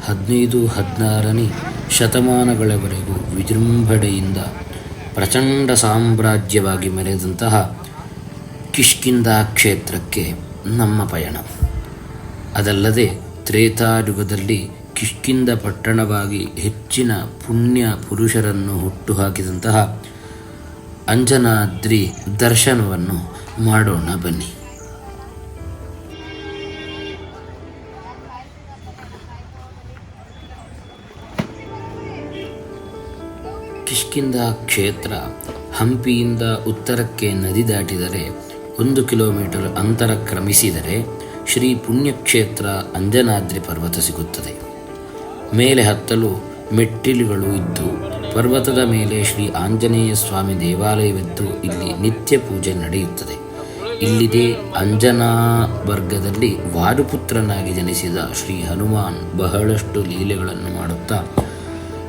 15-16ನೇ ಶತಮಾನಗಳವರೆಗೂ ವಿಜೃಂಭಣೆಯಿಂದ ಪ್ರಚಂಡ ಸಾಮ್ರಾಜ್ಯವಾಗಿ ಮೆರೆದಂತಹ ಕಿಷ್ಕಿಂಧ ಕ್ಷೇತ್ರಕ್ಕೆ ನಮ್ಮ ಪಯಣ. ಅದಲ್ಲದೆ ತ್ರೇತಾಯುಗದಲ್ಲಿ ಕಿಷ್ಕಿಂಧ ಪಟ್ಟಣವಾಗಿ ಹೆಚ್ಚಿನ ಪುಣ್ಯ ಪುರುಷರನ್ನು ಹುಟ್ಟುಹಾಕಿದಂತಹ ಅಂಜನಾದ್ರಿ ದರ್ಶನವನ್ನು ಮಾಡೋಣ ಬನ್ನಿ. ಕಿಷ್ಕಿಂಧ ಕ್ಷೇತ್ರ ಹಂಪಿಯಿಂದ ಉತ್ತರಕ್ಕೆ ನದಿ ದಾಟಿದರೆ 1 ಕಿಲೋಮೀಟರ್ ಅಂತರ ಕ್ರಮಿಸಿದರೆ ಶ್ರೀ ಪುಣ್ಯಕ್ಷೇತ್ರ ಅಂಜನಾದ್ರಿ ಪರ್ವತ ಸಿಗುತ್ತದೆ. ಮೇಲೆ ಹತ್ತಲು ಮೆಟ್ಟಿಲುಗಳು ಇದ್ದು ಪರ್ವತದ ಮೇಲೆ ಶ್ರೀ ಆಂಜನೇಯ ಸ್ವಾಮಿ ದೇವಾಲಯವಿದ್ದು ಇಲ್ಲಿ ನಿತ್ಯ ಪೂಜೆ ನಡೆಯುತ್ತದೆ. ಇಲ್ಲಿದೆ ಅಂಜನಾ ವರ್ಗದಲ್ಲಿ ವಾಯುಪುತ್ರನಾಗಿ ಜನಿಸಿದ ಶ್ರೀ ಹನುಮಾನ್ ಬಹಳಷ್ಟು ಲೀಲೆಗಳನ್ನು ಮಾಡುತ್ತಾ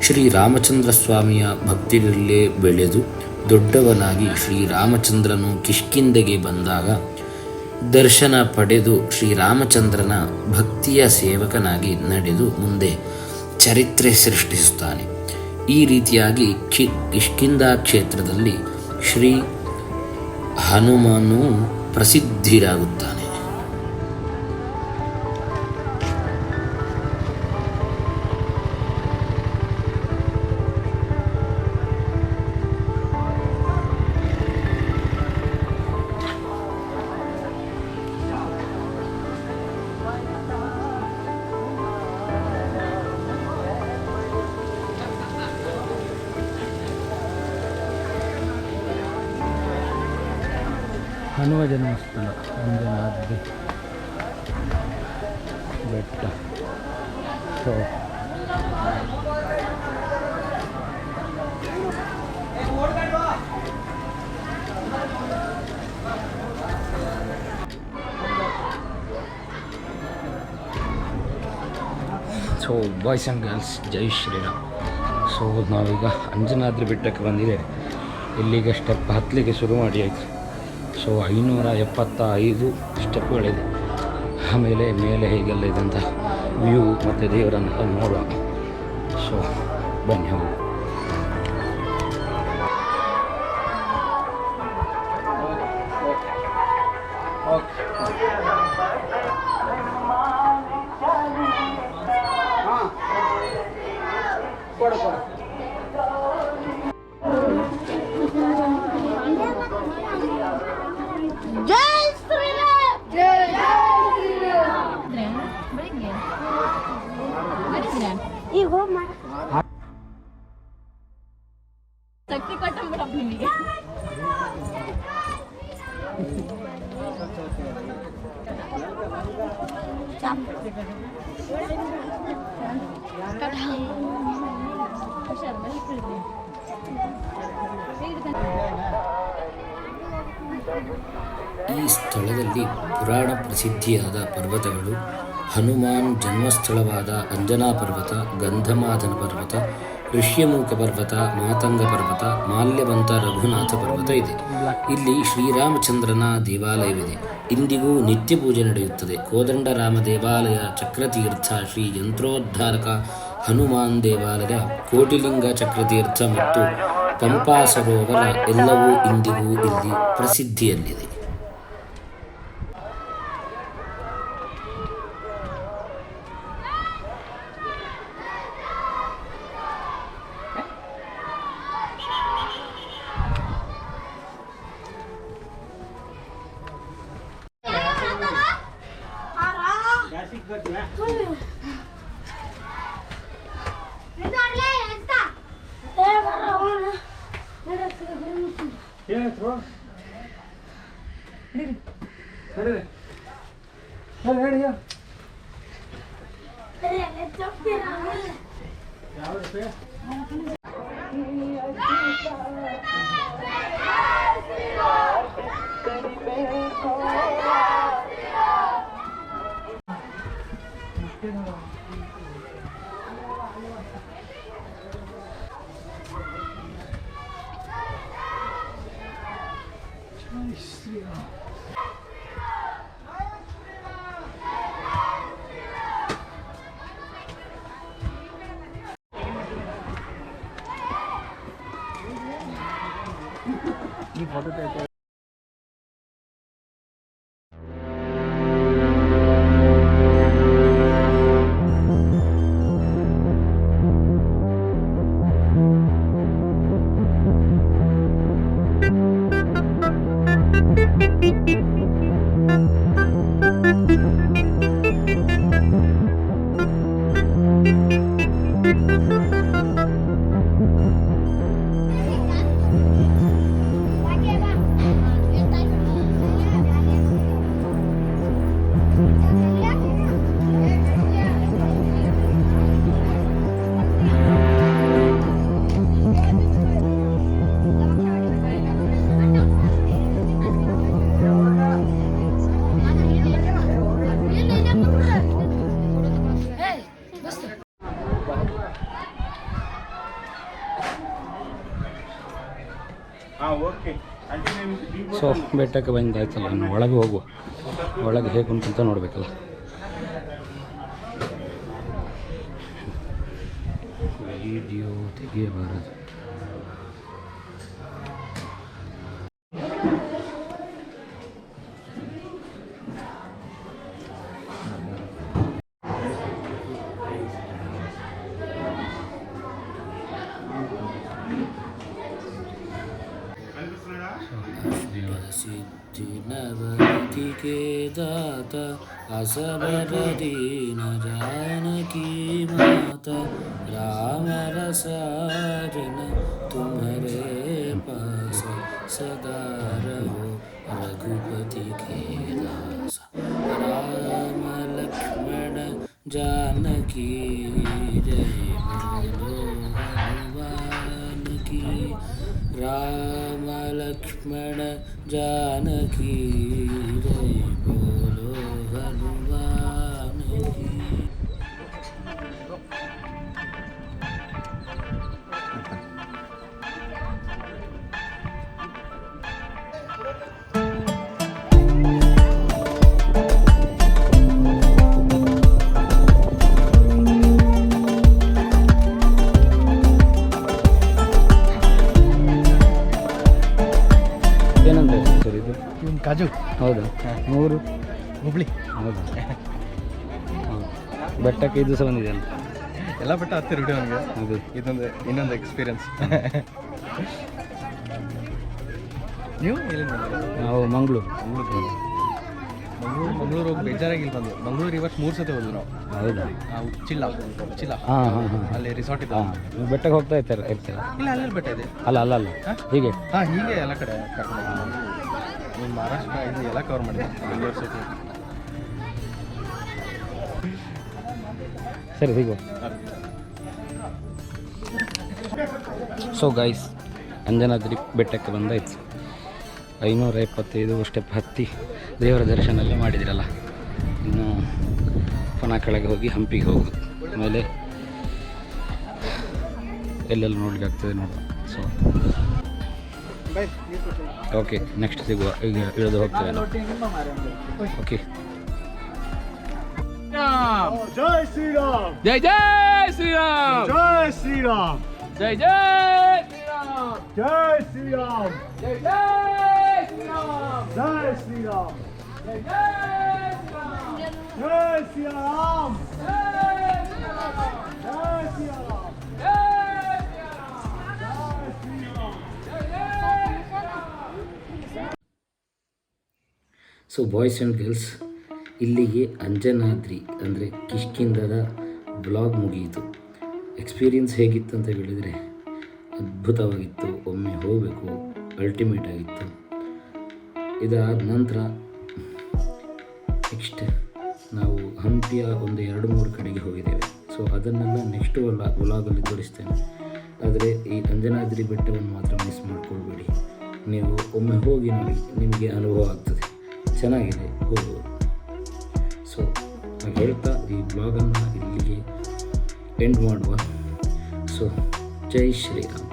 ಶ್ರೀರಾಮಚಂದ್ರ ಸ್ವಾಮಿಯ ಭಕ್ತಿಯಲ್ಲೇ ಬೆಳೆದು ದೊಡ್ಡವನಾಗಿ ಶ್ರೀರಾಮಚಂದ್ರನು ಕಿಷ್ಕಿಂಧೆಗೆ ಬಂದಾಗ ದರ್ಶನ ಪಡೆದು ಶ್ರೀರಾಮಚಂದ್ರನ ಭಕ್ತಿಯ ಸೇವಕನಾಗಿ ನಡೆದು ಮುಂದೆ ಚರಿತ್ರೆ ಸೃಷ್ಟಿಸುತ್ತಾನೆ. ಈ ರೀತಿಯಾಗಿ ಕಿಷ್ಕಿಂಧ ಕ್ಷೇತ್ರದಲ್ಲಿ ಶ್ರೀ ಹನುಮನು ಪ್ರಸಿದ್ಧಿರಾಗುತ್ತಾನೆ. ಹನುಮ ಜನ್ಮಸ್ಥಳ ಅಂಜನಾದ್ರಿ ಬೆಟ್ಟ. ಸೊ ಬಾಯ್ಸ್ ಆ್ಯಂಡ್ ಗರ್ಲ್ಸ್, ಜೈ ಶ್ರೀರಾಮ್. ಸೊ ನಾವೀಗ ಅಂಜನಾದ್ರಿ ಬೆಟ್ಟಕ್ಕೆ ಬಂದಿದ್ದೇವೆ. ಇಲ್ಲಿಗೆ ಸ್ಟೆಪ್ ಹತ್ತಲಿಕ್ಕೆ ಶುರು ಮಾಡಿ ಆಯಿತು. ಸೊ 575 ಸ್ಟೆಪ್ಗಳಿದೆ. ಆಮೇಲೆ ಮೇಲೆ ಹೇಗೆಲ್ಲ ಇದೆ ಅಂತ ವ್ಯೂ ಮತ್ತು ದೇವರನ್ನೆಲ್ಲ ನೋಡುವ. ಸೊ ಬನ್ನಿ ಹೋಗಿ. ಈ ಸ್ಥಳದಲ್ಲಿ ಪುರಾಣ ಪ್ರಸಿದ್ಧಿಯಾದ ಪರ್ವತಗಳು ಹನುಮಾನ್ ಜನ್ಮಸ್ಥಳವಾದ ಅಂಜನಾ ಪರ್ವತ, ಗಂಧಮಾದನ ಪರ್ವತ, ಋಷ್ಯಮೂಕ ಪರ್ವತ, ಮಾತಂಗ ಪರ್ವತ, ಮಾಲ್ಯವಂತ ರಘುನಾಥ ಪರ್ವತ ಇದೆ. ಇಲ್ಲಿ ಶ್ರೀರಾಮಚಂದ್ರನ ದೇವಾಲಯವಿದೆ. ಇಂದಿಗೂ ನಿತ್ಯ ಪೂಜೆ ನಡೆಯುತ್ತದೆ. ಕೋದಂಡರಾಮ ದೇವಾಲಯ, ಚಕ್ರತೀರ್ಥ, ಶ್ರೀ ಯಂತ್ರೋದ್ಧಾರಕ ಹನುಮಾನ್ ದೇವಾಲಯ, ಕೋಟಿಲಿಂಗ ಚಕ್ರತೀರ್ಥ ಮತ್ತು ಪಂಪಾ ಸರೋವರ ಎಲ್ಲವೂ ಇಂದಿಗೂ ಇಲ್ಲಿ ಪ್ರಸಿದ್ಧಿಯಲ್ಲಿದೆ. ಸೊ ಬೆಟ್ಟಕ್ಕೆ ಬಂದಾಯ್ತಲ್ಲ, ಇನ್ನು ಒಳಗೆ ಹೋಗುವ. ಒಳಗೆ ಹೇಗೆ ಉಂಟಂತ ನೋಡಬೇಕಲ್ಲ. ವಿಡಿಯೋ ತೆಗೆಯಬಾರದು. सिद्धि के दाता असबर दीन जानकी माता राम रसायन तुम्हारे पास सदा रहो रघुपति के दास राम लक्ष्मण जानकी जय बोलो हनुमान की राम लक्ष्मण जानकी जय बोलो हनुमान की. ಏನಂತ ಸರ್ ಇದು? ಕಾಜು. ಹೌದಾ? ಮೂರು ಹುಬ್ಳಿ. ಹೌದಾ? ಬೆಟ್ಟಕ್ಕೆ ಇದು ಸಹ ಬಂದಿದೆ ಅಂತ. ಎಲ್ಲ ಬೆಟ್ಟ ಹತ್ತಿರ ವಿಡಿಯೋ ನನಗೆ. ಅದು ಇನ್ನೊಂದು ಎಕ್ಸ್ಪೀರಿಯನ್ಸ್. ನೀವು ಎಲ್ಲಿಂದ? ನಾವು ಮಂಗಳೂರು. ಮಂಗಳೂರು ಹೋಗಿ ಬೇಜಾರಾಗಿ ಇಲ್ಲಿ ಬಂದು. ಮಂಗಳೂರು ಇವತ್ತು 3 ಸತಿ ಹೋದ್ವಿ ನಾವು. ಹೌದಾ? ಚಿಲ್ಲ ಹಾಂ ಅಲ್ಲಿ ರಿಸಾರ್ಟ್ ಇದೆ. ನೀವು ಬೆಟ್ಟಕ್ಕೆ ಹೋಗ್ತಾ ಇರ್ತೀರ? ಇಲ್ಲ, ಅಲ್ಲಿ ಬೆಟ್ಟ ಇದೆ. ಅಲ್ಲ ಹೀಗೆ. ಹೀಗೆ ಎಲ್ಲ ಕಡೆ ಕರ್ಕೊಂಡು ನೀವು ಮಹಾರಾಷ್ಟ್ರ ಇದು ಎಲ್ಲ ಕವರ್ ಮಾಡಿ ಬೆಂಗಳೂರು ಸಿಟಿ. ಸರಿ ಸಿಗುವ. ಸೊ ಗೈಸ್, ಅಂಜನಾದ್ರಿ ಬೆಟ್ಟಕ್ಕೆ ಬಂದಾಯ್ತು. 575 ಸ್ಟೆಪ್ ಹತ್ತಿ ದೇವರ ದರ್ಶನ ಎಲ್ಲ ಮಾಡಿದಿರಲ್ಲ. ಇನ್ನು ಪುನಃ ಕೆಳಗೆ ಹೋಗಿ ಹಂಪಿಗೆ ಹೋಗೋದು. ಆಮೇಲೆ ಎಲ್ಲೆಲ್ಲ ನೋಡ್ಲಿಕ್ಕೆ ಆಗ್ತದೆ ನೋಡುವ. ಸೊ ಓಕೆ, ನೆಕ್ಸ್ಟ್ ಸಿಗುವ. ಈಗ ಇಳಿದು ಹೋಗ್ತೇವೆ. ಓಕೆ. ಜೈ ಶ್ರೀರಾಮ್, ಜೈ ಜೈ ಶ್ರೀರಾಮ್, ಜೈ ಶ್ರೀರಾಮ್, ಜೈ ಜೈ ಶ್ರೀರಾಮ್, ಜೈ ಶ್ರೀರಾಮ್, ಜೈ ಜೈ ಶ್ರೀರಾಮ್, ಜೈ ಶ್ರೀರಾಮ್, ಜೈ ಜೈ ಶ್ರೀರಾಮ್, ಜೈ ಶ್ರೀರಾಮ್, ಜೈ ಜೈ ಸೊ ಬಾಯ್ಸ್ ಆ್ಯಂಡ್ ಗರ್ಲ್ಸ್, ಇಲ್ಲಿಗೆ ಅಂಜನಾದ್ರಿ ಅಂದರೆ ಕಿಷ್ಕಿಂಧದ ಬ್ಲಾಗ್ ಮುಗಿಯಿತು. ಎಕ್ಸ್ಪೀರಿಯನ್ಸ್ ಹೇಗಿತ್ತು ಅಂತ ಹೇಳಿದರೆ ಅದ್ಭುತವಾಗಿತ್ತು. ಒಮ್ಮೆ ಹೋಗಬೇಕು, ಅಲ್ಟಿಮೇಟ್ ಆಗಿತ್ತು. ಇದಾದ ನಂತರ ನೆಕ್ಸ್ಟ್ ನಾವು ಹಂಪಿಯ ಒಂದು 2-3 ಕಡೆಗೆ ಹೋಗಿದ್ದೇವೆ. ಸೊ ಅದನ್ನೆಲ್ಲ ನೆಕ್ಸ್ಟ್ ವ್ಲಾಗಲ್ಲಿ ತೋರಿಸ್ತೇನೆ. ಆದರೆ ಈ ಅಂಜನಾದ್ರಿ ಬೆಟ್ಟವನ್ನು ಮಾತ್ರ ಮಿಸ್ ಮಾಡಿಕೊಳ್ಬೇಡಿ. ನೀವು ಒಮ್ಮೆ ಹೋಗಿ ನೋಡಿ, ನಿಮಗೆ ಅನುಭವ ಆಗ್ತದೆ. ಚೆನ್ನಾಗಿದೆ, ಹೋಗುವುದು. ಸೊ ಹಾಗೆ ಹೇಳ್ತಾ ಈ ಬ್ಲಾಗನ್ನು ಇಲ್ಲಿಗೆ ಎಂಡ್ ಮಾಡುವ. ಸೊ ಜೈ ಶ್ರೀರಾಮ್.